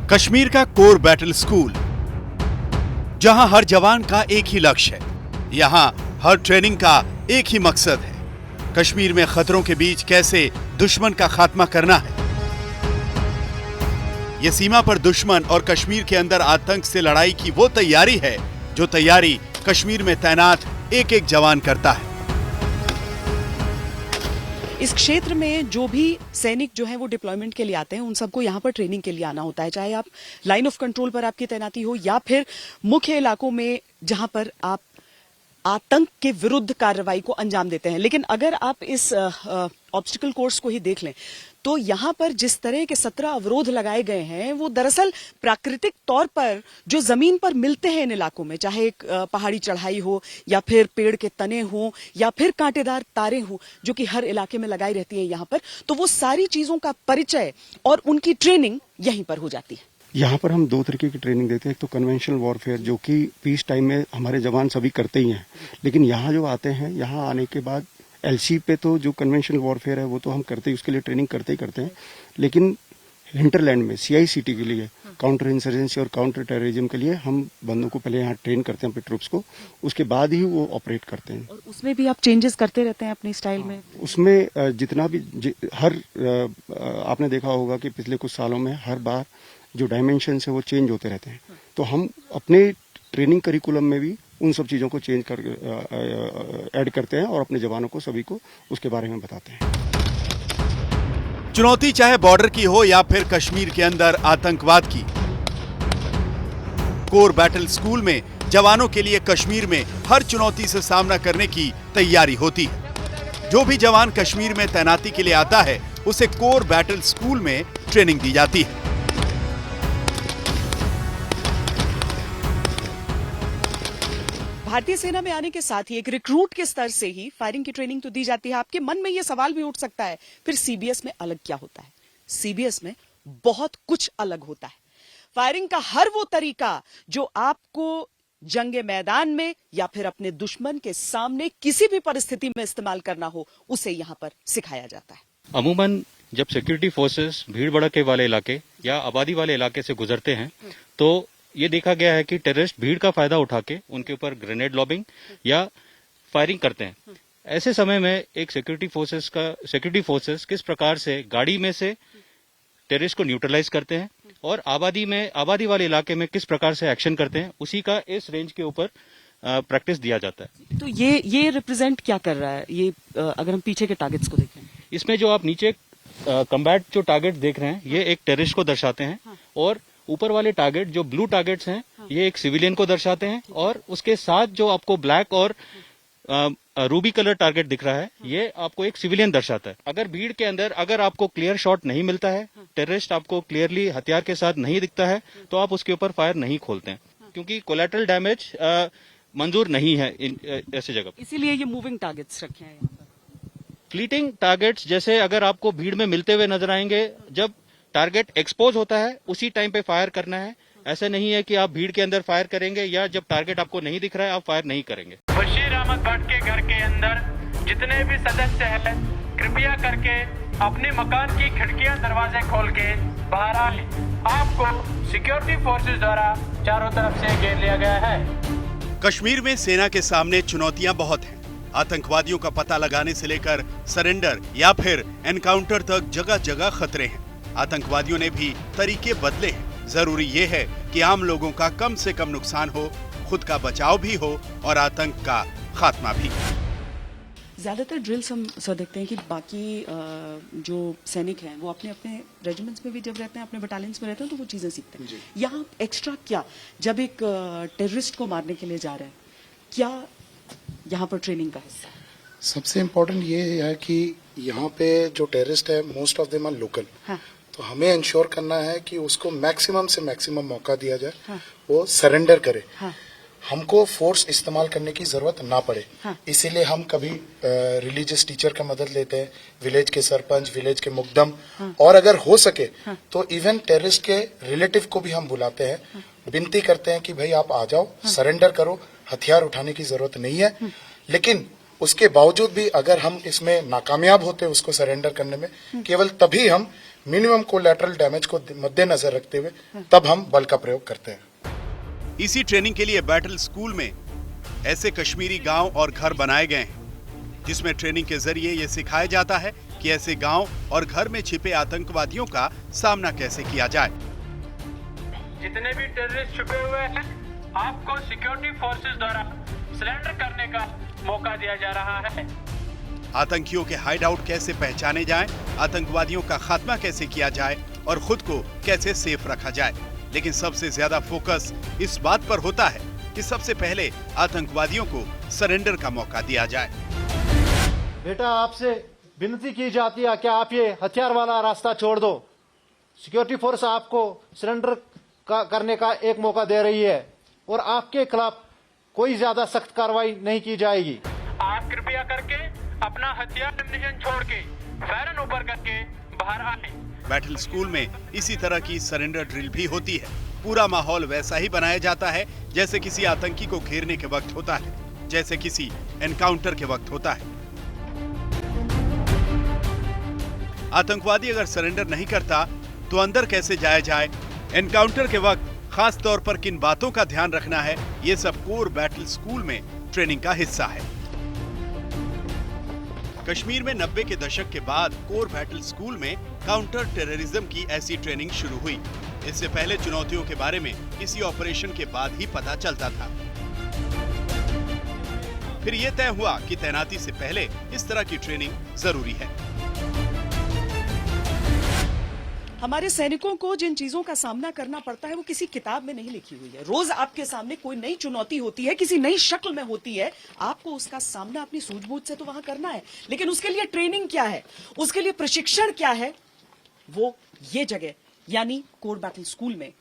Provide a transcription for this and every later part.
कश्मीर का core battle school, जहां हर जवान का एक ही लक्ष्य है, यहां हर ट्रेनिंग का एक ही मकसद है, कश्मीर में खतरों के बीच कैसे दुश्मन का खात्मा करना है। यह सीमा पर दुश्मन और कश्मीर के अंदर आतंक से लड़ाई की वो तैयारी है जो तैयारी कश्मीर में तैनात एक एक जवान करता है। इस क्षेत्र में जो भी सैनिक जो है वो डिप्लॉयमेंट के लिए आते हैं, उन सबको यहाँ पर ट्रेनिंग के लिए आना होता है, चाहे आप लाइन ऑफ कंट्रोल पर आपकी तैनाती हो या फिर मुख्य इलाकों में जहां पर आप आतंक के विरुद्ध कार्रवाई को अंजाम देते हैं। लेकिन अगर आप इस ऑब्स्टिकल कोर्स को ही देख लें तो यहाँ पर जिस तरह के 17 अवरोध लगाए गए हैं वो दरअसल प्राकृतिक तौर पर जो जमीन पर मिलते हैं इन इलाकों में, चाहे एक पहाड़ी चढ़ाई हो या फिर पेड़ के तने हो या फिर कांटेदार तारें हो जो कि हर इलाके में लगाई रहती है यहाँ पर, तो वो सारी चीजों का परिचय और उनकी ट्रेनिंग यहीं पर हो जाती है। यहाँ पर हम दो तरीके की ट्रेनिंग देते हैं। एक तो कन्वेंशनल वॉरफेयर जो कि पीस टाइम में हमारे जवान सभी करते ही हैं, लेकिन यहाँ जो आते हैं, यहाँ आने के बाद एलसी पे तो जो कन्वेंशनल वॉरफेयर है वो तो हम करते ही, उसके लिए ट्रेनिंग करते ही करते हैं, लेकिन हिंटरलैंड में सीआईसीटी के लिए, काउंटर इंसर्जेंसी और काउंटर टेररिज्म के लिए हम बंदों को पहले यहाँ ट्रेन करते हैं अपने ट्रूप्स को, उसके बाद ही वो ऑपरेट करते हैं। और उसमें भी आप चेंजेस करते रहते हैं अपनी स्टाइल में? उसमें जितना भी आपने देखा होगा कि पिछले कुछ सालों में हर बार जो डायमेंशन है वो चेंज होते रहते हैं, तो हम अपने ट्रेनिंग करिकुलम में भी उन सब चीजों को चेंज कर ऐड करते हैं और अपने जवानों को सभी को उसके बारे में बताते हैं। चुनौती चाहे बॉर्डर की हो या फिर कश्मीर के अंदर आतंकवाद की, कोर बैटल स्कूल में जवानों के लिए कश्मीर में हर चुनौती से सामना करने की तैयारी होती है। जो भी जवान कश्मीर में तैनाती के लिए आता है उसे कोर बैटल स्कूल में ट्रेनिंग दी जाती है। भारतीय सेना में आने के साथ ही एक रिक्रूट के स्तर से ही फायरिंग की ट्रेनिंग तो दी जाती है। आपके मन में यह सवाल भी उठ सकता है, फिर सीबीएस में अलग क्या होता है? सीबीएस में बहुत कुछ अलग होता है। फायरिंग का हर वो तरीका जो आपको जंगे मैदान में या फिर अपने दुश्मन के सामने किसी भी परिस्थिति में इस्तेमाल करना हो, उसे यहां पर सिखाया जाता है। अमूमन जब सिक्योरिटी फोर्सेस भीड़ भड़के वाले इलाके या आबादी वाले इलाके से गुजरते हैं तो ये देखा गया है कि टेररिस्ट भीड़ का फायदा उठा के उनके ऊपर ग्रेनेड लॉबिंग या फायरिंग करते हैं। ऐसे समय में एक सिक्योरिटी फोर्सेस किस प्रकार से गाड़ी में से टेररिस्ट को न्यूट्रलाइज करते हैं और आबादी वाले इलाके में किस प्रकार से एक्शन करते हैं, उसी का इस रेंज के ऊपर प्रैक्टिस दिया जाता है। तो ये रिप्रेजेंट क्या कर रहा है? ये अगर हम पीछे के टारगेट्स को देखें, इसमें जो आप नीचे कम्बैट जो टारगेट देख रहे हैं ये एक टेररिस्ट को दर्शाते हैं और ऊपर वाले टारगेट जो ब्लू टारगेट्स हैं ये एक सिविलियन को दर्शाते हैं और उसके साथ जो आपको ब्लैक और रूबी कलर टारगेट दिख रहा है ये आपको एक सिविलियन दर्शाता है। अगर भीड़ के अंदर अगर आपको क्लियर शॉट नहीं मिलता है, टेररिस्ट आपको क्लियरली हथियार के साथ नहीं दिखता है, तो आप उसके ऊपर फायर नहीं खोलते हैं क्योंकि कोलैटरल डैमेज मंजूर नहीं है ऐसी जगह। इसीलिए ये मूविंग टारगेट्स रखे हैं। फ्लीटिंग टारगेट्स जैसे अगर आपको भीड़ में मिलते हुए नजर आएंगे, जब टारगेट एक्सपोज होता है उसी टाइम पे फायर करना है। ऐसा नहीं है कि आप भीड़ के अंदर फायर करेंगे या जब टारगेट आपको नहीं दिख रहा है आप फायर नहीं करेंगे। बशीर अहमद भट्ट के घर के अंदर जितने भी सदस्य हैं कृपया करके अपने मकान की खिड़कियां दरवाजे खोल के बाहर आए। आपको सिक्योरिटी फोर्सेस द्वारा चारों तरफ से घेर लिया गया है। कश्मीर में सेना के सामने चुनौतियां बहुत हैं। आतंकवादियों का पता लगाने से लेकर सरेंडर या फिर एनकाउंटर तक जगह जगह खतरे हैं। आतंकवादियों ने भी तरीके बदले हैं। जरूरी ये है कि आम लोगों का कम से कम नुकसान हो, खुद का बचाव भी हो और आतंक का खात्मा भी। ज्यादातर ड्रिल्स हम सर देखते हैं कि बाकी जो सैनिक हैं वो अपने अपने रेजिमेंट्स में भी जब रहते हैं, अपने बटालियंस में रहते हैं, तो वो चीजें सीखते हैं। यहाँ एक्स्ट्रा क्या, जब एक टेररिस्ट को मारने के लिए जा रहे हैं, क्या यहाँ पर ट्रेनिंग का हिस्सा? सबसे इम्पोर्टेंट ये है कि यहाँ पे जो टेररिस्ट है most of them are local. तो हमें इंश्योर करना है कि उसको मैक्सिमम से मैक्सिमम मौका दिया जाए, वो सरेंडर करे, हमको फोर्स इस्तेमाल करने की जरूरत ना पड़े। इसीलिए हम कभी रिलीजियस टीचर का मदद लेते हैं, विलेज के सरपंच, विलेज के मुकदम, और अगर हो सके तो इवन टेररिस्ट के रिलेटिव को भी हम बुलाते हैं, विनती करते हैं कि भाई आप आ जाओ, सरेंडर करो, हथियार उठाने की जरूरत नहीं है। लेकिन उसके बावजूद भी अगर हम इसमें नाकामयाब होते हैं उसको सरेंडर करने में, केवल तभी हम मिनिमम कोलैटरल डैमेज को मद्देनजर रखते हुए तब हम बल का प्रयोग करते हैं। इसी ट्रेनिंग के लिए बैटल स्कूल में ऐसे कश्मीरी गांव और घर बनाए गए हैं जिसमें ट्रेनिंग के जरिए ये सिखाया जाता है कि ऐसे गांव और घर में छिपे आतंकवादियों का सामना कैसे किया जाए। जितने भी टेररिस्ट छुपे हुए हैं आपको सिक्योरिटी फोर्सेस द्वारा सरेंडर करने का मौका दिया जा रहा है। आतंकियों के हाइड आउट कैसे पहचाने जाएं, आतंकवादियों का खात्मा कैसे किया जाए और खुद को कैसे सेफ रखा जाए। लेकिन सबसे ज्यादा फोकस इस बात पर होता है कि सबसे पहले आतंकवादियों को सरेंडर का मौका दिया जाए। बेटा, आपसे विनती की जाती है कि आप ये हथियार वाला रास्ता छोड़ दो। सिक्योरिटी फोर्स आपको सरेंडर करने का एक मौका दे रही है और आपके खिलाफ कोई ज्यादा सख्त कार्रवाई नहीं की जाएगी। आप कृपया करके अपना हथियार एम्युनिशन छोड़ के फौरन ऊपर करके बाहर आए। बैटल स्कूल में इसी तरह की सरेंडर ड्रिल भी होती है। पूरा माहौल वैसा ही बनाया जाता है जैसे किसी आतंकी को घेरने के वक्त होता है, जैसे किसी एनकाउंटर के वक्त होता है। आतंकवादी अगर सरेंडर नहीं करता तो अंदर कैसे जाया जाए, एनकाउंटर के वक्त खास तौर पर किन बातों का ध्यान रखना है, ये सब कोर बैटल स्कूल में ट्रेनिंग का हिस्सा है। कश्मीर में 90 के दशक के बाद कोर बैटल स्कूल में काउंटर टेररिज्म की ऐसी ट्रेनिंग शुरू हुई। इससे पहले चुनौतियों के बारे में किसी ऑपरेशन के बाद ही पता चलता था। फिर यह तय हुआ कि तैनाती से पहले इस तरह की ट्रेनिंग जरूरी है। हमारे सैनिकों को जिन चीजों का सामना करना पड़ता है वो किसी किताब में नहीं लिखी हुई है। रोज आपके सामने कोई नई चुनौती होती है, किसी नई शक्ल में होती है। आपको उसका सामना अपनी सूझबूझ से तो वहां करना है, लेकिन उसके लिए ट्रेनिंग क्या है, उसके लिए प्रशिक्षण क्या है, वो ये जगह यानी कोर बैटल स्कूल में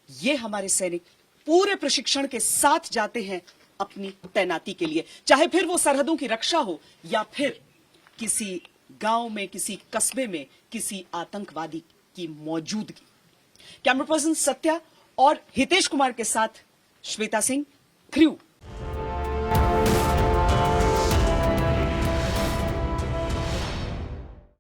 ये हमारे सैनिक पूरे प्रशिक्षण के साथ जाते हैं अपनी तैनाती के लिए, चाहे फिर वो सरहदों की रक्षा हो या फिर किसी गांव में, किसी कस्बे में किसी आतंकवादी की मौजूदगी। कैमरा पर्सन सत्या और हितेश कुमार के साथ श्वेता सिंह, क्रू।